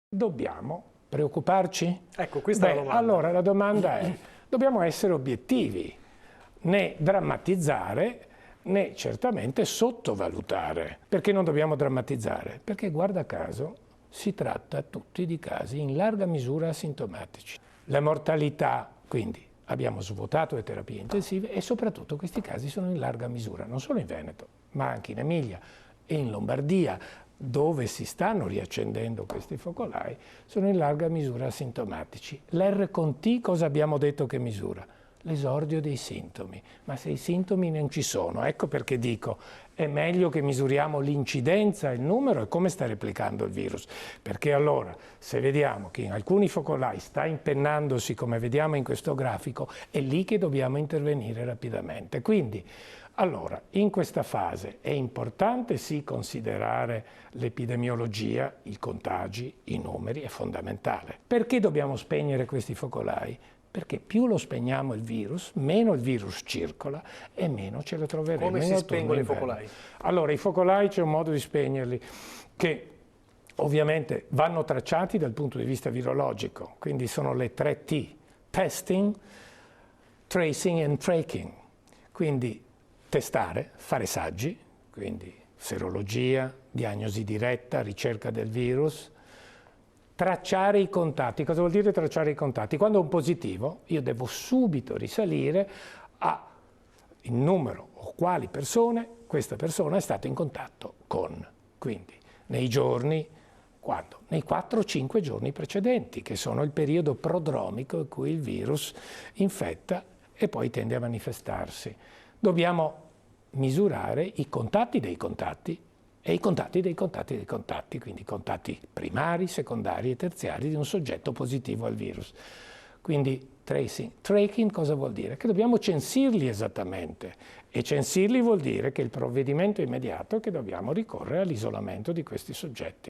Dobbiamo preoccuparci? Ecco, questa è la domanda. Allora la domanda è, dobbiamo essere obiettivi, né drammatizzare né certamente sottovalutare. Perché non dobbiamo drammatizzare? Perché guarda caso si tratta tutti di casi in larga misura asintomatici. La mortalità, quindi abbiamo svuotato le terapie intensive e soprattutto questi casi sono in larga misura, non solo in Veneto, ma anche in Emilia e in Lombardia, dove si stanno riaccendendo questi focolai, sono in larga misura asintomatici. L'R con T cosa abbiamo detto che misura? L'esordio dei sintomi, ma se i sintomi non ci sono, ecco perché dico è meglio che misuriamo l'incidenza, il numero e come sta replicando il virus, perché allora se vediamo che in alcuni focolai sta impennandosi come vediamo in questo grafico, è lì che dobbiamo intervenire rapidamente. Quindi allora, in questa fase è importante sì considerare l'epidemiologia, i contagi, i numeri, è fondamentale. Perché dobbiamo spegnere questi focolai? Perché più lo spegniamo il virus, meno il virus circola e meno ce lo troveremo. Come si spengono i focolai? Allora, i focolai c'è un modo di spegnerli che ovviamente vanno tracciati dal punto di vista virologico, quindi sono le 3 T, testing, tracing and tracking. Quindi testare, fare saggi, quindi serologia, diagnosi diretta, ricerca del virus, tracciare i contatti. Cosa vuol dire tracciare i contatti? Quando ho un positivo, io devo subito risalire al numero o quali persone questa persona è stata in contatto con. Quindi nei giorni, quando? Nei 4-5 giorni precedenti, che sono il periodo prodromico in cui il virus infetta e poi tende a manifestarsi. Dobbiamo misurare i contatti dei contatti e i contatti dei contatti dei contatti, quindi i contatti primari, secondari e terziari di un soggetto positivo al virus. Quindi tracing. Tracking cosa vuol dire? Che dobbiamo censirli esattamente e censirli vuol dire che il provvedimento immediato è che dobbiamo ricorrere all'isolamento di questi soggetti.